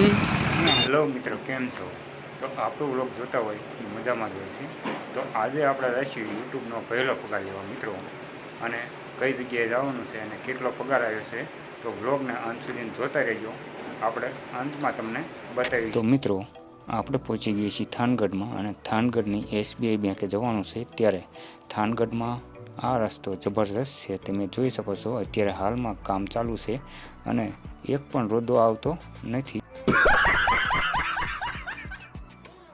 Hello મિત્રો, કેમ છો? તો આપણો વ્લોગ જોતા હોય એ મજામાં જ હોય છે. તો આજે આપણે રહીશું યુટ્યુબનો પહેલો પગાર લેવા મિત્રો, અને કઈ જગ્યાએ જવાનું છે અને કેટલો પગાર આવ્યો છે. તો વ્લોગને અંત સુધી જોતા રહેજો, આપણે અંતમાં તમને બતાવી. તો મિત્રો, આપણે પહોંચી ગઈએ છીએ થાનગઢમાં, અને થાનગઢની એસબીઆઈ બેંકે જવાનું છે. ત્યારે થાનગઢમાં આ રસ્તો જબરદસ્ત છે, તમે જોઈ શકો છો. અત્યારે હાલમાં કામ ચાલુ છે અને એક પણ રોદો આવતો નથી.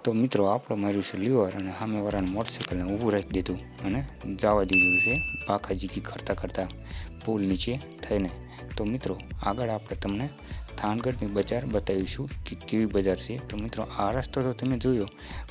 તો મિત્રો, આપણે માર્યું છે લીવર અને સામેવાળાને મોટરસાઇકલને ઊભું રાખી દીધું અને જવા દીધું છે ભાખાજીકી કરતાં કરતાં પુલ નીચે થઈને. તો મિત્રો, આગળ આપણે તમને થાનગઢની બજાર બતાવીશું કે કેવી બજાર છે. તો મિત્રો, આ રસ્તો તો તમે જોયો,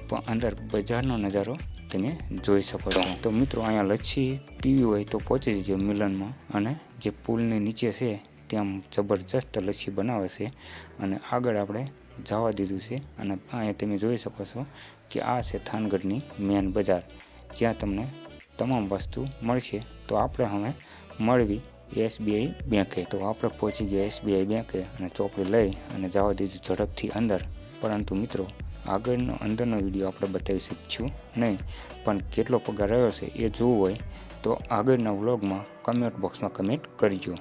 પણ અંદર બજારનો નજારો તમે જોઈ શકો છો. તો મિત્રો, અહીંયા લચ્છી પીવી હોય તો પહોંચી જજો મિલનમાં, અને જે પુલની નીચે છે ત્યાં જબરજસ્ત લસ્સી બનાવે છે. અને આગળ આપણે જવા દીધું છે, અને અહીંયા તમે જોઈ શકો છો કે આ છે થાનગઢની મેન બજાર, જ્યાં તમને તમામ વસ્તુ મળશે. તો આપણે હવે મળવી એસબીઆઈ બેંકે. તો આપણે પહોંચી ગયા એસબીઆઈ બેંકે અને ચોપડી લઈ અને જવા દીધું ઝડપથી અંદર. પરંતુ મિત્રો, આગળનો અંદરનો વિડીયો આપણે બતાવી શકીશું નહીં, પણ કેટલો પગાર રહ્યો છે એ જોવું હોય તો આગળના વ્લોગમાં કમેન્ટ બોક્સમાં કમેન્ટ કરજો.